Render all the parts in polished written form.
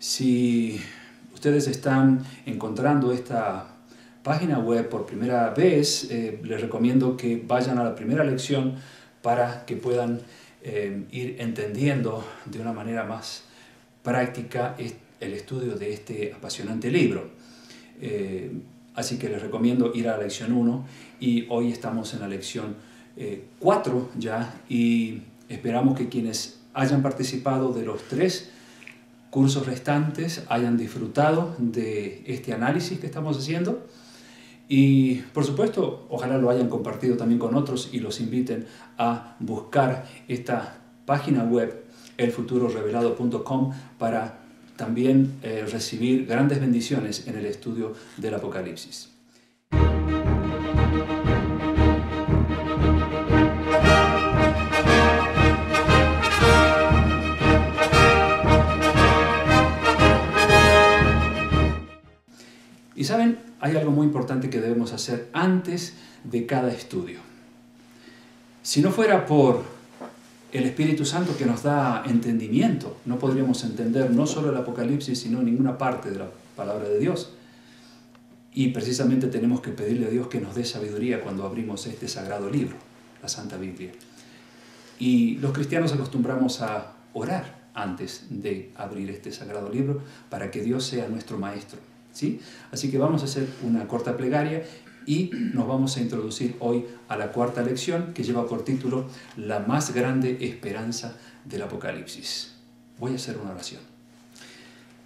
Si ustedes están encontrando esta página web por primera vez, les recomiendo que vayan a la primera lección para que puedan ir entendiendo de una manera más práctica el estudio de este apasionante libro. Así que les recomiendo ir a la lección 1 y hoy estamos en la lección 4 ya, y esperamos que quienes hayan participado de los 3 cursos restantes hayan disfrutado de este análisis que estamos haciendo y, por supuesto, ojalá lo hayan compartido también con otros y los inviten a buscar esta página web elfuturorevelado.com para también recibir grandes bendiciones en el estudio del Apocalipsis. Y saben, hay algo muy importante que debemos hacer antes de cada estudio. Si no fuera por el Espíritu Santo que nos da entendimiento, no podríamos entender no solo el Apocalipsis, sino ninguna parte de la palabra de Dios. Y precisamente tenemos que pedirle a Dios que nos dé sabiduría cuando abrimos este sagrado libro, la Santa Biblia. Y los cristianos acostumbramos a orar antes de abrir este sagrado libro para que Dios sea nuestro maestro, ¿sí? Así que vamos a hacer una corta plegaria y nos vamos a introducir hoy a la cuarta lección que lleva por título La más grande esperanza del Apocalipsis. Voy a hacer una oración.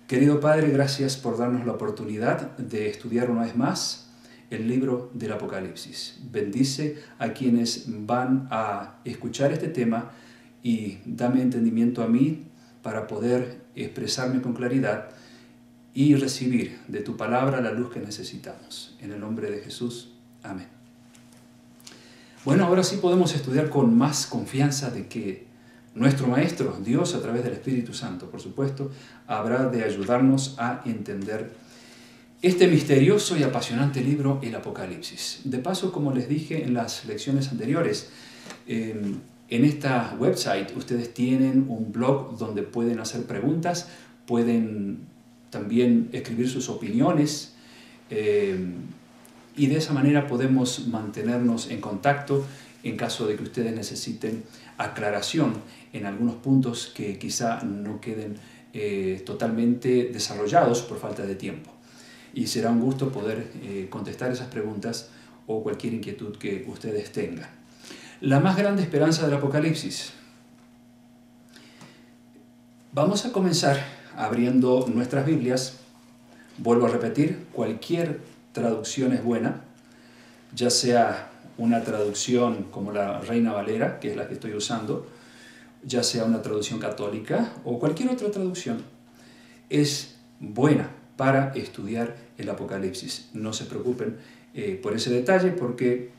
Querido Padre, gracias por darnos la oportunidad de estudiar una vez más el libro del Apocalipsis. Bendice a quienes van a escuchar este tema y dame entendimiento a mí para poder expresarme con claridad y recibir de tu palabra la luz que necesitamos. En el nombre de Jesús. Amén. Bueno, ahora sí podemos estudiar con más confianza de que nuestro Maestro, Dios, a través del Espíritu Santo, por supuesto, habrá de ayudarnos a entender este misterioso y apasionante libro, el Apocalipsis. De paso, como les dije en las lecciones anteriores, en esta website ustedes tienen un blog donde pueden hacer preguntas, pueden también escribir sus opiniones y de esa manera podemos mantenernos en contacto en caso de que ustedes necesiten aclaración en algunos puntos que quizá no queden totalmente desarrollados por falta de tiempo. Y será un gusto poder contestar esas preguntas o cualquier inquietud que ustedes tengan. La más grande esperanza del Apocalipsis. Vamos a comenzar abriendo nuestras Biblias. Vuelvo a repetir, cualquier traducción es buena, ya sea una traducción como la Reina Valera, que es la que estoy usando, ya sea una traducción católica o cualquier otra traducción, es buena para estudiar el Apocalipsis. No se preocupen por ese detalle porque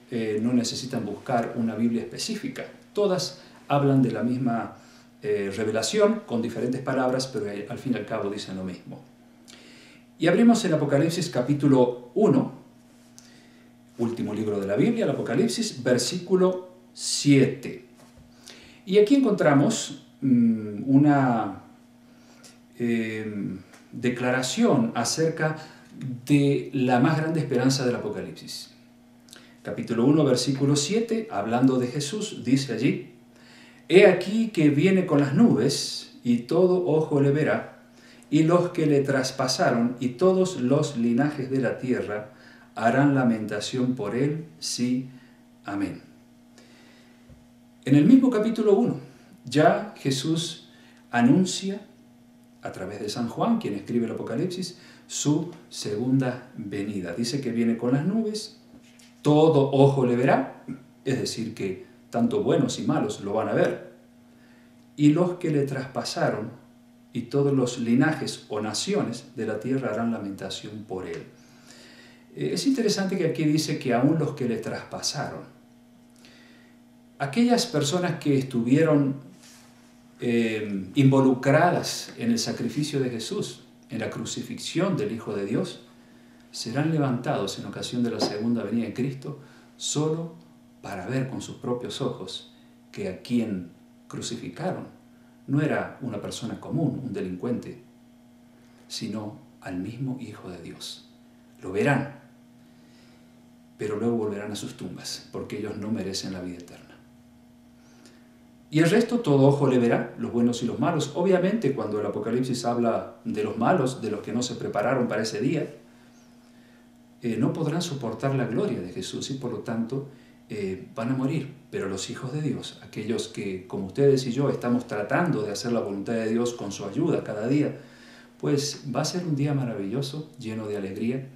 no necesitan buscar una Biblia específica. Todas hablan de la misma revelación con diferentes palabras, pero al fin y al cabo dicen lo mismo. Y abrimos el Apocalipsis capítulo 1, último libro de la Biblia, el Apocalipsis, versículo 7. Y aquí encontramos una declaración acerca de la más grande esperanza del Apocalipsis. Capítulo 1, versículo 7, hablando de Jesús, dice allí: He aquí que viene con las nubes, y todo ojo le verá, y los que le traspasaron, y todos los linajes de la tierra, harán lamentación por él, sí, amén. En el mismo capítulo 1, ya Jesús anuncia, a través de San Juan, quien escribe el Apocalipsis, su segunda venida. Dice que viene con las nubes, todo ojo le verá, es decir, que tanto buenos y malos lo van a ver, y los que le traspasaron y todos los linajes o naciones de la tierra harán lamentación por él. Es interesante que aquí dice que aún los que le traspasaron, aquellas personas que estuvieron involucradas en el sacrificio de Jesús, en la crucifixión del Hijo de Dios, serán levantados en ocasión de la segunda venida de Cristo solo para ver con sus propios ojos que a quien crucificaron no era una persona común, un delincuente, sino al mismo Hijo de Dios. Lo verán, pero luego volverán a sus tumbas, porque ellos no merecen la vida eterna. Y el resto todo ojo le verá, los buenos y los malos. Obviamente cuando el Apocalipsis habla de los malos, de los que no se prepararon para ese día, no podrán soportar la gloria de Jesús y por lo tanto van a morir. Pero los hijos de Dios, aquellos que como ustedes y yo estamos tratando de hacer la voluntad de Dios con su ayuda cada día, pues va a ser un día maravilloso, lleno de alegría,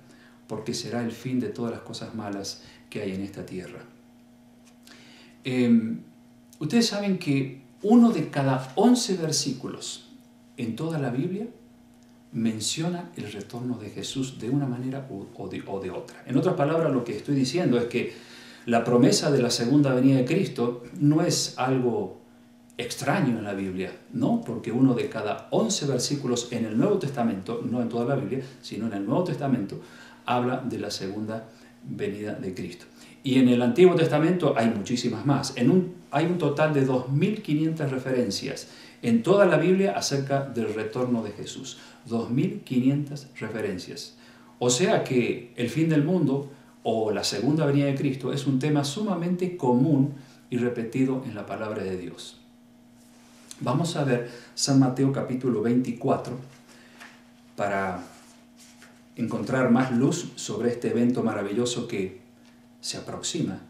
porque será el fin de todas las cosas malas que hay en esta tierra. Ustedes saben que uno de cada 11 versículos en toda la Biblia menciona el retorno de Jesús de una manera o de otra. En otras palabras, lo que estoy diciendo es que la promesa de la segunda venida de Cristo no es algo extraño en la Biblia, ¿no? Porque uno de cada 11 versículos en el Nuevo Testamento, no en toda la Biblia, sino en el Nuevo Testamento, habla de la segunda venida de Cristo. Y en el Antiguo Testamento hay muchísimas más. Hay un total de 2.500 referencias en toda la Biblia acerca del retorno de Jesús. 2.500 referencias. O sea que el fin del mundo o la segunda venida de Cristo es un tema sumamente común y repetido en la palabra de Dios. Vamos a ver San Mateo capítulo 24 para encontrar más luz sobre este evento maravilloso que se aproxima.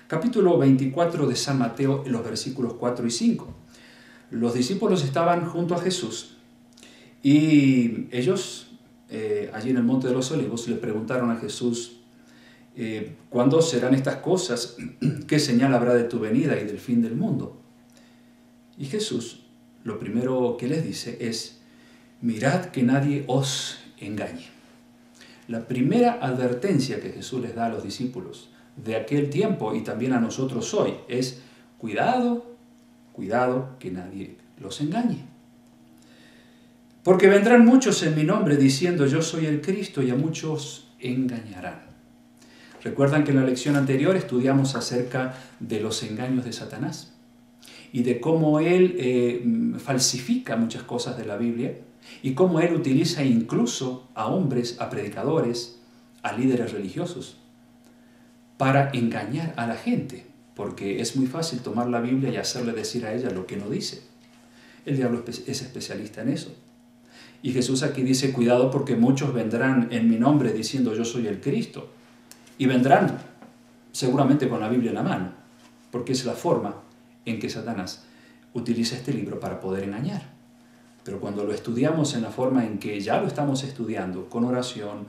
Capítulo 24 de San Mateo, en los versículos 4 y 5. Los discípulos estaban junto a Jesús y ellos, allí en el Monte de los Olivos, le preguntaron a Jesús, ¿cuándo serán estas cosas? ¿Qué señal habrá de tu venida y del fin del mundo? Y Jesús, lo primero que les dice es, mirad que nadie os engañe. La primera advertencia que Jesús les da a los discípulos de aquel tiempo y también a nosotros hoy es, cuidado, cuidado que nadie los engañe. Porque vendrán muchos en mi nombre diciendo yo soy el Cristo y a muchos engañarán. ¿Recuerdan que en la lección anterior estudiamos acerca de los engaños de Satanás? Y de cómo él falsifica muchas cosas de la Biblia y cómo él utiliza incluso a hombres, a predicadores, a líderes religiosos para engañar a la gente, porque es muy fácil tomar la Biblia y hacerle decir a ella lo que no dice. El diablo es especialista en eso. Y Jesús aquí dice, cuidado porque muchos vendrán en mi nombre diciendo yo soy el Cristo. Y vendrán seguramente con la Biblia en la mano, porque es la forma en que Satanás utiliza este libro para poder engañar. Pero cuando lo estudiamos en la forma en que ya lo estamos estudiando, con oración,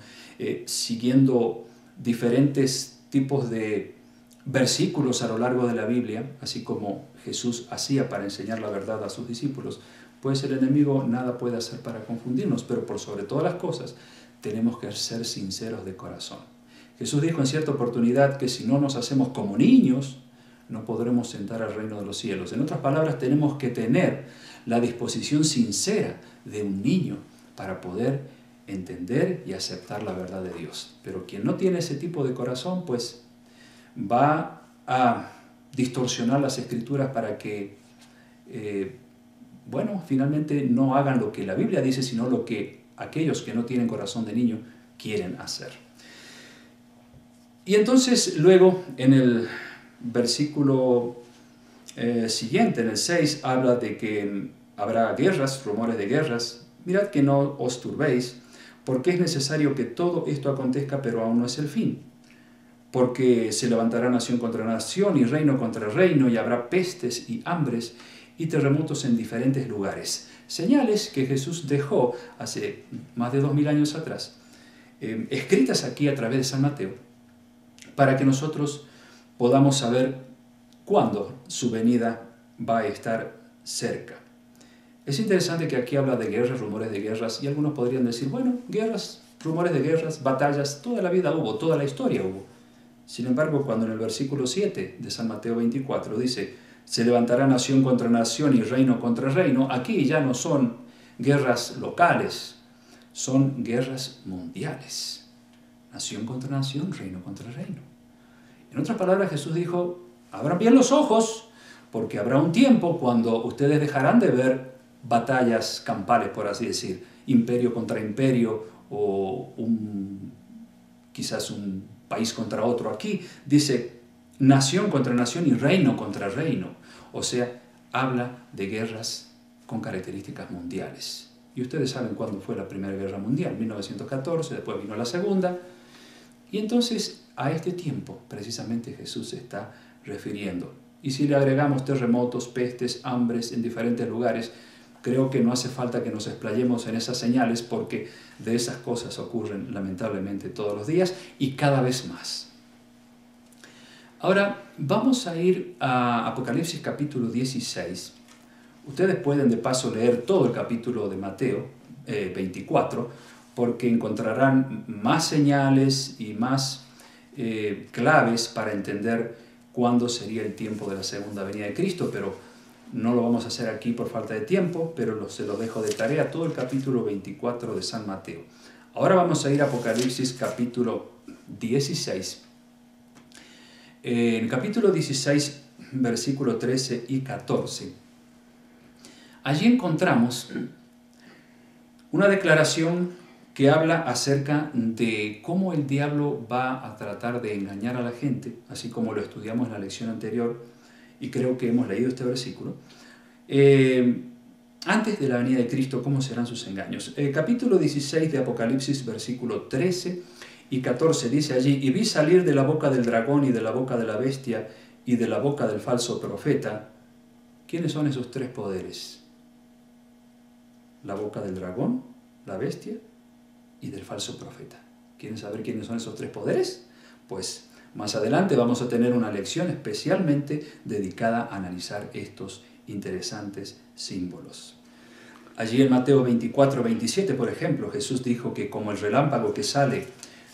siguiendo diferentes tipos de versículos a lo largo de la Biblia, así como Jesús hacía para enseñar la verdad a sus discípulos, pues el enemigo nada puede hacer para confundirnos, pero por sobre todas las cosas tenemos que ser sinceros de corazón. Jesús dijo en cierta oportunidad que si no nos hacemos como niños, no podremos entrar al reino de los cielos. En otras palabras, tenemos que tener la disposición sincera de un niño para poder entender y aceptar la verdad de Dios. Pero quien no tiene ese tipo de corazón, pues va a distorsionar las Escrituras para que, finalmente no hagan lo que la Biblia dice, sino lo que aquellos que no tienen corazón de niño quieren hacer. Y entonces luego en el versículo siguiente, en el 6, habla de que habrá guerras, rumores de guerras. Mirad que no os turbéis, porque es necesario que todo esto acontezca, pero aún no es el fin. Porque se levantará nación contra nación y reino contra reino, y habrá pestes y hambres y terremotos en diferentes lugares. Señales que Jesús dejó hace más de 2000 años atrás, escritas aquí a través de San Mateo, para que nosotros podamos saber cuándo su venida va a estar cerca. Es interesante que aquí habla de guerras, rumores de guerras, y algunos podrían decir, bueno, guerras, rumores de guerras, batallas, toda la vida hubo, toda la historia hubo. Sin embargo, cuando en el versículo 7 de San Mateo 24 dice, se levantará nación contra nación y reino contra reino, aquí ya no son guerras locales, son guerras mundiales. Nación contra nación, reino contra reino. En otras palabras, Jesús dijo, abran bien los ojos, porque habrá un tiempo cuando ustedes dejarán de ver batallas campales, por así decir, imperio contra imperio o quizás un país contra otro. Aquí dice nación contra nación y reino contra reino. O sea, habla de guerras con características mundiales. Y ustedes saben cuándo fue la Primera Guerra Mundial, 1914, después vino la Segunda. Y entonces a este tiempo precisamente Jesús se está refiriendo. Y si le agregamos terremotos, pestes, hambres en diferentes lugares, creo que no hace falta que nos explayemos en esas señales porque de esas cosas ocurren lamentablemente todos los días y cada vez más. Ahora vamos a ir a Apocalipsis capítulo 16. Ustedes pueden de paso leer todo el capítulo de Mateo 24 porque encontrarán más señales y más claves para entender cuándo sería el tiempo de la segunda venida de Cristo, pero no lo vamos a hacer aquí por falta de tiempo, pero se lo dejo de tarea, todo el capítulo 24 de San Mateo. Ahora vamos a ir a Apocalipsis capítulo 16. En el capítulo 16, versículo 13 y 14, allí encontramos una declaración que habla acerca de cómo el diablo va a tratar de engañar a la gente, así como lo estudiamos en la lección anterior, y creo que hemos leído este versículo. Antes de la venida de Cristo, ¿cómo serán sus engaños? Capítulo 16 de Apocalipsis, versículo 13 y 14, dice allí: y vi salir de la boca del dragón y de la boca de la bestia y de la boca del falso profeta. ¿Quiénes son esos tres poderes? La boca del dragón, la bestia y del falso profeta. ¿Quieren saber quiénes son esos tres poderes? Pues más adelante vamos a tener una lección especialmente dedicada a analizar estos interesantes símbolos. Allí en Mateo 24, 27, por ejemplo, Jesús dijo que como el relámpago que sale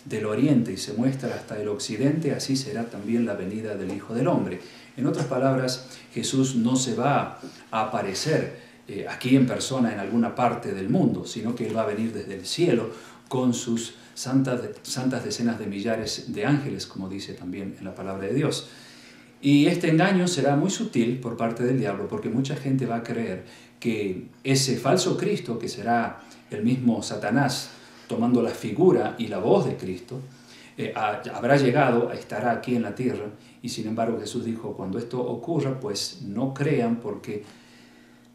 del oriente y se muestra hasta el occidente, así será también la venida del Hijo del Hombre. En otras palabras, Jesús no se va a aparecer aquí en persona en alguna parte del mundo, sino que Él va a venir desde el cielo con sus santas decenas de millares de ángeles, como dice también en la palabra de Dios. Y este engaño será muy sutil por parte del diablo, porque mucha gente va a creer que ese falso Cristo, que será el mismo Satanás, tomando la figura y la voz de Cristo, habrá llegado, estará aquí en la tierra, y sin embargo Jesús dijo, cuando esto ocurra, pues no crean, porque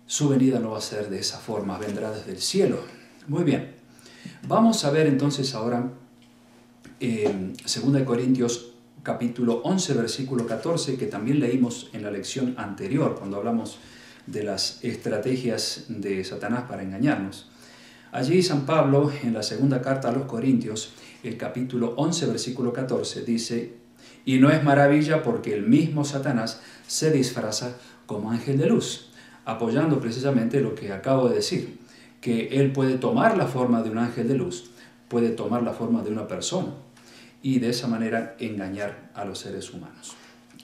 su venida no va a ser de esa forma, vendrá desde el cielo. Muy bien, vamos a ver entonces ahora 2 Corintios capítulo 11, versículo 14, que también leímos en la lección anterior, cuando hablamos de las estrategias de Satanás para engañarnos. Allí San Pablo, en la segunda carta a los Corintios, el capítulo 11, versículo 14, dice: y no es maravilla porque el mismo Satanás se disfraza como ángel de luz, apoyando precisamente lo que acabo de decir, que él puede tomar la forma de un ángel de luz, puede tomar la forma de una persona, y de esa manera engañar a los seres humanos.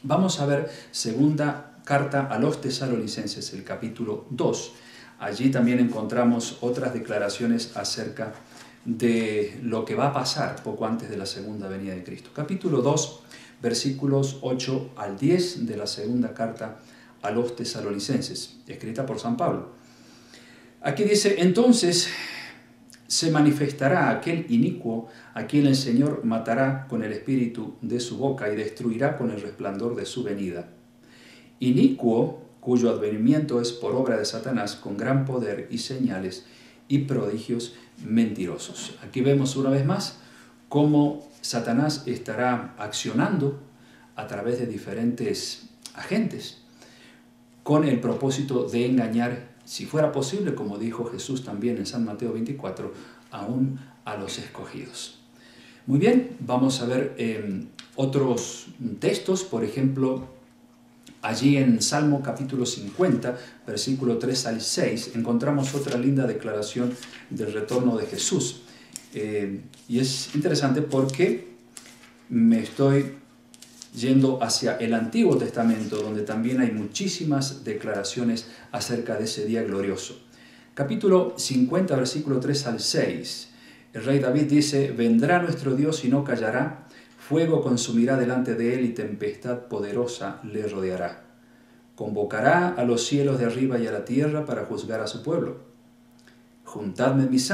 Vamos a ver segunda carta a los Tesalonicenses, el capítulo 2. Allí también encontramos otras declaraciones acerca de lo que va a pasar poco antes de la segunda venida de Cristo. Capítulo 2, versículos 8 al 10 de la segunda carta a los Tesalonicenses, escrita por San Pablo. Aquí dice: entonces se manifestará aquel inicuo a quien el Señor matará con el espíritu de su boca y destruirá con el resplandor de su venida. Inicuo, cuyo advenimiento es por obra de Satanás, con gran poder y señales y prodigios mentirosos. Aquí vemos una vez más cómo Satanás estará accionando a través de diferentes agentes con el propósito de engañar, si fuera posible, como dijo Jesús también en San Mateo 24, aún a los escogidos. Muy bien, vamos a ver otros textos, por ejemplo, allí en Salmo capítulo 50, versículo 3 al 6, encontramos otra linda declaración del retorno de Jesús. Y es interesante porque me estoy yendo hacia el Antiguo Testamento, donde también hay muchísimas declaraciones acerca de ese día glorioso. Capítulo 50, versículo 3 al 6. El rey David dice: vendrá nuestro Dios y no callará, fuego consumirá delante de él y tempestad poderosa le rodeará. Convocará a los cielos de arriba y a la tierra para juzgar a su pueblo. Juntadme mis